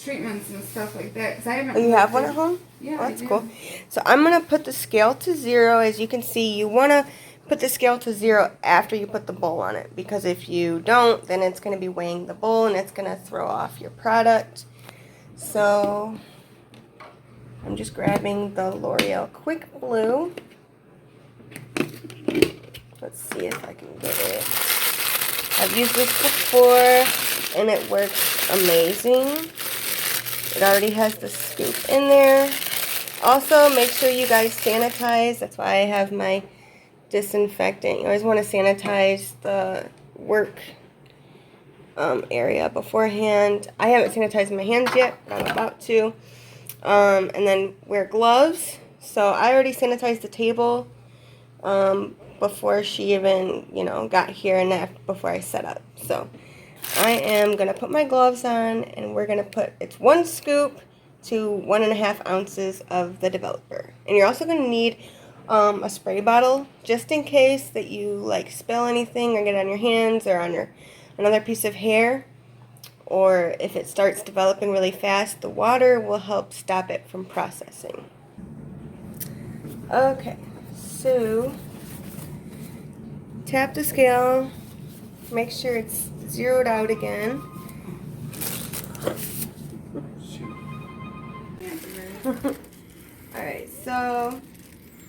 treatments and stuff like that. 'Cause I haven't. Oh, you have one at home? Yeah, oh, that's I do. cool. So I'm going to put the scale to 0. As you can see, you want to put the scale to 0 after you put the bowl on it. Because if you don't, then it's going to be weighing the bowl and it's going to throw off your product. So I'm just grabbing the L'Oreal Quick Blue. Let's see if I can get it. I've used this before and it works amazing. It already has the scoop in there. Also, make sure you guys sanitize. That's why I have my disinfectant. You always want to sanitize the work area beforehand. I haven't sanitized my hands yet, but I'm about to. And then wear gloves. So I already sanitized the table before she even, got here and before I set up. So I am going to put my gloves on and we're going to put, it's 1 scoop to 1.5 ounces of the developer. And you're also going to need a spray bottle just in case that you spill anything or get it on your hands or on another piece of hair. Or if it starts developing really fast, the water will help stop it from processing. Okay, so tap the scale, make sure it's zeroed out again. Alright, so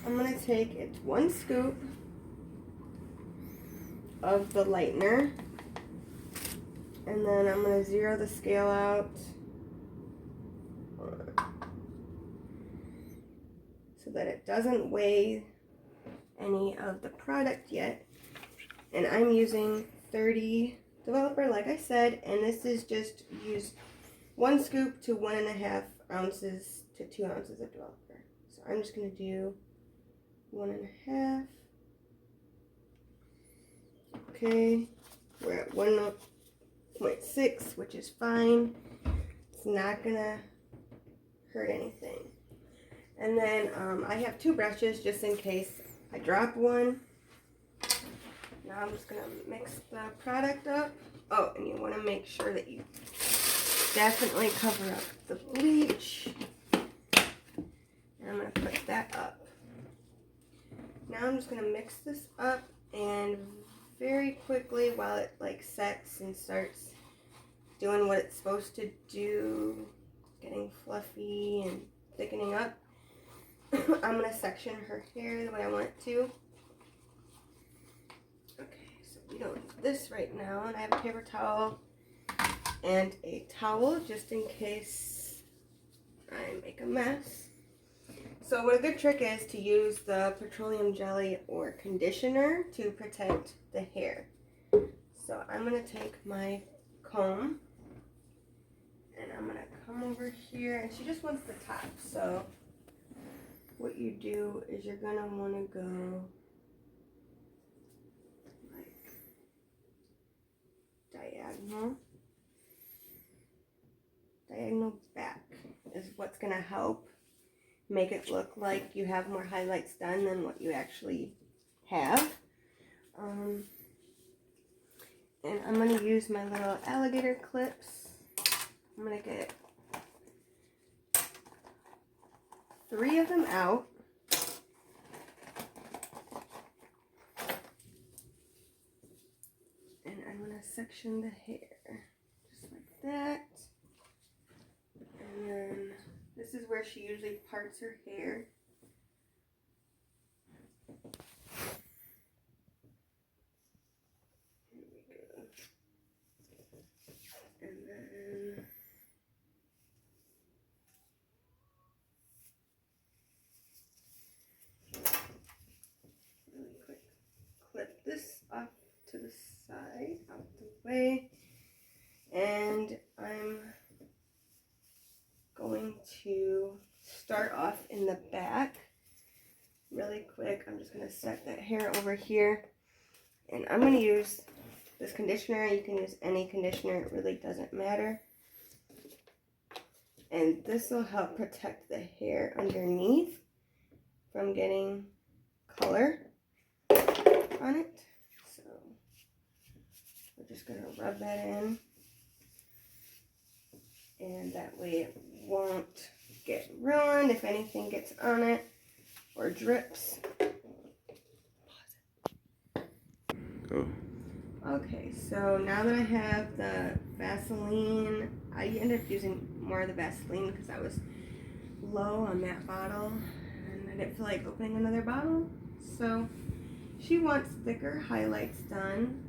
I'm going to take it's 1 scoop of the lightener. And then I'm going to zero the scale out. So that it doesn't weigh any of the product yet. And I'm using 30 developer, like I said, and this is just use 1 scoop to 1.5 ounces to 2 ounces of developer. So I'm just going to do 1.5. Okay, we're at 1.6, which is fine. It's not going to hurt anything. And then I have 2 brushes just in case I drop one. Now I'm just going to mix the product up. Oh, and you want to make sure that you definitely cover up the bleach. And I'm going to put that up. Now I'm just going to mix this up and very quickly while it sets and starts doing what it's supposed to do, getting fluffy and thickening up, I'm going to section her hair the way I want it to. Okay, so we don't need this right now, and I have a paper towel and a towel just in case I make a mess. So what a good trick is to use the petroleum jelly or conditioner to protect the hair. So I'm going to take my comb and I'm going to come over here, and she just wants the top. So what you do is you're going to want to go diagonal back is what's going to help make it look like you have more highlights done than what you actually have. And I'm going to use my little alligator clips. I'm going to get 3 of them out. And I'm going to section the hair just like that. And then this is where she usually parts her hair. Here we go. And then really quick clip this off to the side, out the way. And I'm going to start off in the back really quick. I'm just going to set that hair over here, and I'm going to use this conditioner. You can use any conditioner, it really doesn't matter. And this will help protect the hair underneath from getting color on it. So we're just going to rub that in. and that way it won't get ruined if anything gets on it or drips. Oh. Okay, so now that I have the Vaseline, I ended up using more of the Vaseline because I was low on that bottle and I didn't feel like opening another bottle. So she wants thicker highlights done.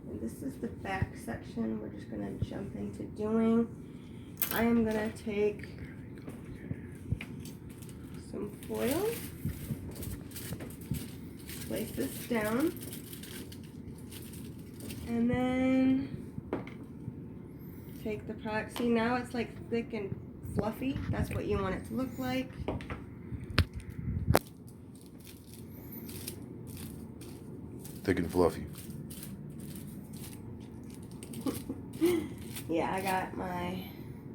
And this is the back section we're just going to jump into doing. I am going to take some foil, place this down, and then take the product. See, now it's like thick and fluffy. That's what you want it to look like. Thick and fluffy. Yeah, I got my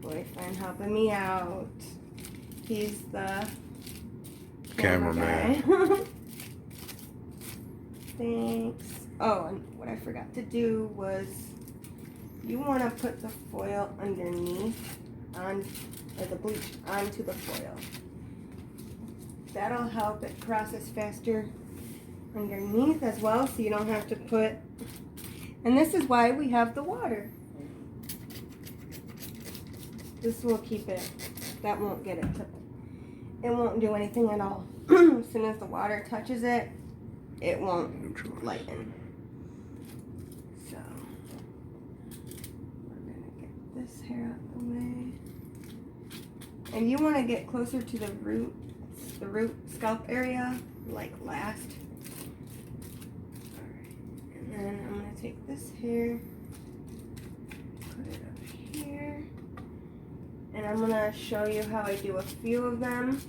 boyfriend helping me out. He's the Cameraman. guy. Thanks. Oh, and what I forgot to do was you want to put the foil underneath or the bleach onto the foil. That'll help it process faster underneath as well, so you don't have to put, and this is why we have the water. This will keep it, that won't get it to, it won't do anything at all. As soon as the water touches it, it won't lighten. So, we're gonna get this hair out the way. And you wanna get closer to the root scalp area, like last. Alright, and then I'm gonna take this hair, put it up here. And I'm gonna show you how I do a few of them.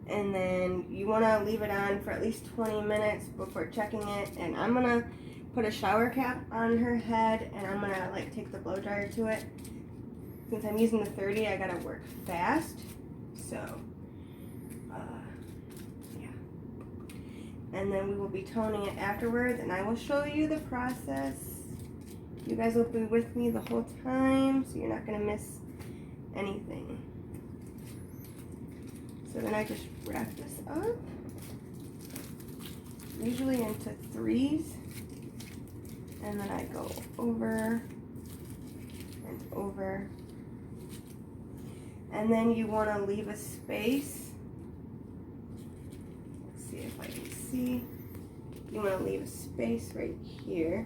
And then you wanna leave it on for at least 20 minutes before checking it. And I'm gonna put a shower cap on her head and I'm gonna like take the blow dryer to it. Since I'm using the 30, I gotta work fast. So, yeah. And then we will be toning it afterwards and I will show you the process. You guys will be with me the whole time, so you're not gonna miss anything. So then I just wrap this up, usually into 3s, and then I go over and over. And then you want to leave a space. Let's see if I can see. You want to leave a space right here.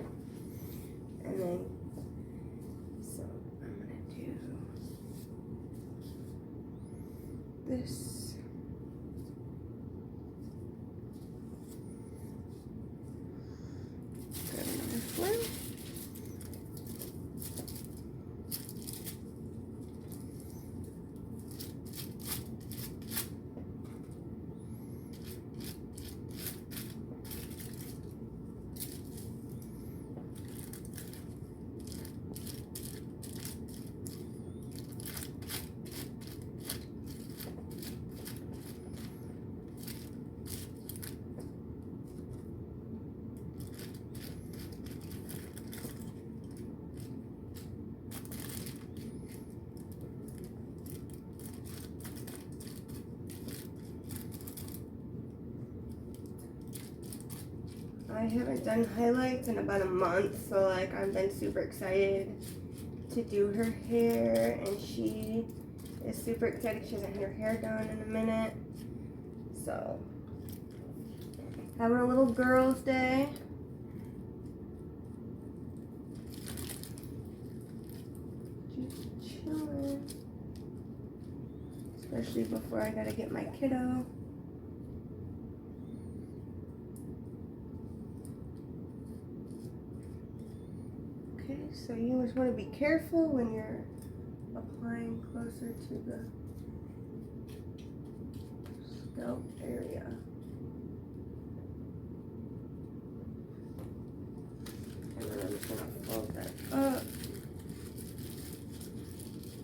And then, so I'm going to do this. Grab another foil. I haven't done highlights in about a month, so like I've been super excited to do her hair, and she is super excited. She hasn't had her hair done in a minute, so having a little girls' day. Just chilling, especially before I gotta get my kiddo. Okay, so you just want to be careful when you're applying closer to the scalp area. And then I'm just going to fold that up.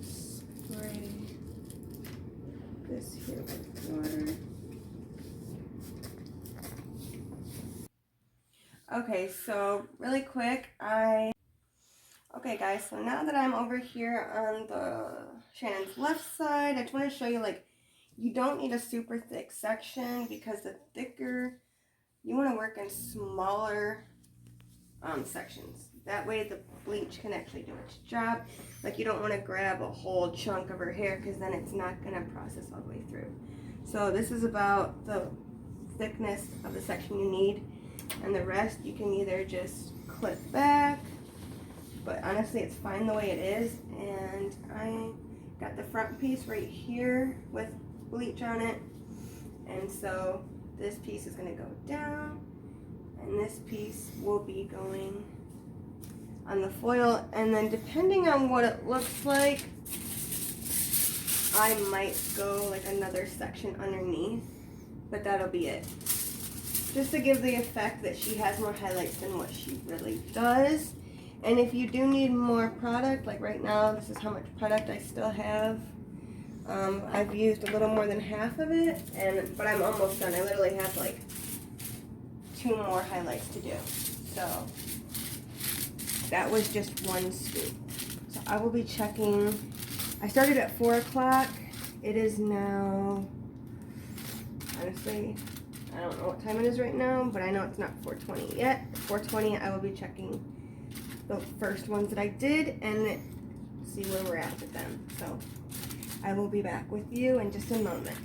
Spray this here with water. Okay, so really quick, Okay guys, so now that I'm over here on the Shannon's left side, I just want to show you, like, you don't need a super thick section, because the thicker, you want to work in smaller sections. That way the bleach can actually do its job. Like, you don't want to grab a whole chunk of her hair, because then it's not going to process all the way through. So this is about the thickness of the section you need, and the rest you can either just clip back, but honestly it's fine the way it is. And I got the front piece right here with bleach on it, and so this piece is going to go down, and this piece will be going on the foil, and then depending on what it looks like, I might go like another section underneath, but that'll be it. Just to give the effect that she has more highlights than what she really does. And if you do need more product, like right now, this is how much product I still have. I've used a little more than half of it, but I'm almost done. I literally have like 2 more highlights to do. So that was just 1 scoop. So I will be checking. I started at 4 o'clock. It is now, honestly, I don't know what time it is right now, but I know it's not 4:20 yet. At 4:20, I will be checking the first ones that I did and see where we're at with them. So I will be back with you in just a moment.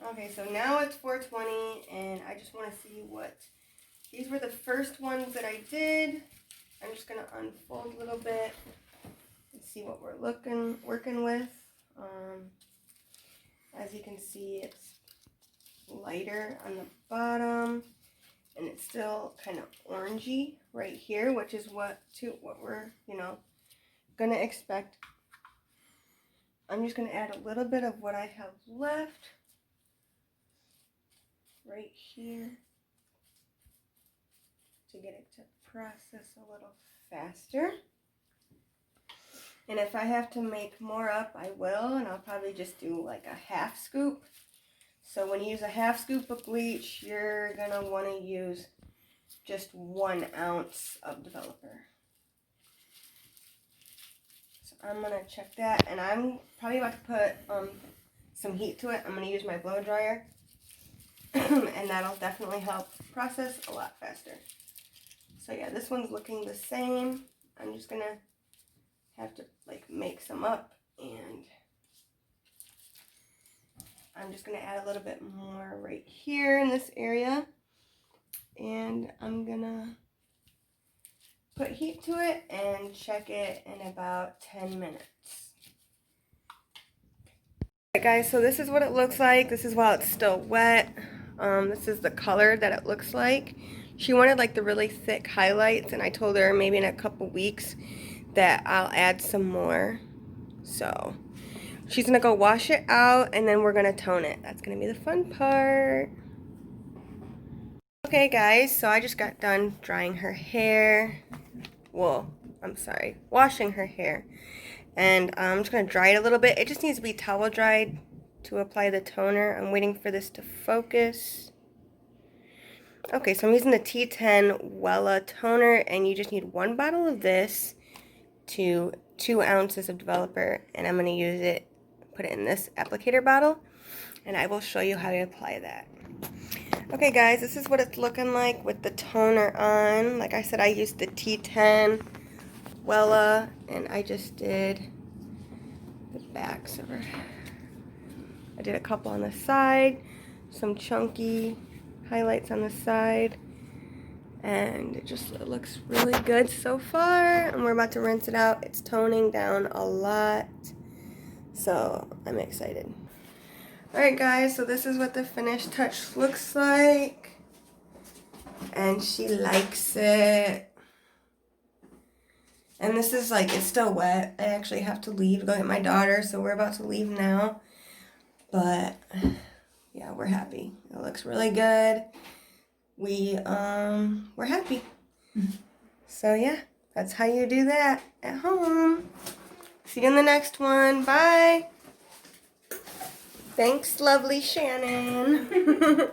Okay, so now it's 4:20, and I just want to see what, these were the first ones that I did. I'm just going to unfold a little bit and see what we're working with. As you can see, it's lighter on the bottom, and it's still kind of orangey right here, which is what we're, gonna expect. I'm just gonna add a little bit of what I have left right here to get it to process a little faster. And if I have to make more up, I will, and I'll probably just do like a half scoop. So when you use a half scoop of bleach, you're gonna want to use just 1 ounce of developer. So I'm gonna check that, and I'm probably about to put some heat to it. I'm gonna use my blow dryer, and that'll definitely help process a lot faster. So yeah, this one's looking the same. I'm just gonna have to like make some up, and I'm just gonna add a little bit more right here in this area, and I'm gonna put heat to it and check it in about 10 minutes. Alright guys, so this is what it looks like. This is while it's still wet. This is the color that it looks like. She wanted like the really thick highlights, and I told her maybe in a couple weeks that I'll add some more. So she's gonna go wash it out, and then we're gonna tone it. That's gonna be the fun part. Okay guys, so I just got done drying her hair. Well, I'm sorry, washing her hair. And I'm just gonna dry it a little bit. It just needs to be towel dried to apply the toner. I'm waiting for this to focus. Okay, so I'm using the T10 Wella toner, and you just need 1 bottle of this to 2 ounces of developer, and I'm going to use it, put it in this applicator bottle, and I will show you how to apply that. Okay guys, this is what it's looking like with the toner on. Like I said, I used the T10 Wella, and I just did the backs of her. I did a couple on the side, some chunky highlights on the side, and it looks really good so far. And we're about to rinse it out. It's toning down a lot, so I'm excited. Alright guys, so this is what the finished touch looks like, and she likes it. And this is like, it's still wet. I actually have to leave to go get my daughter, so we're about to leave now. But yeah, we're happy. It looks really good. We're happy. So yeah, that's how you do that at home. See you in the next one. Bye. Thanks, lovely Shannon.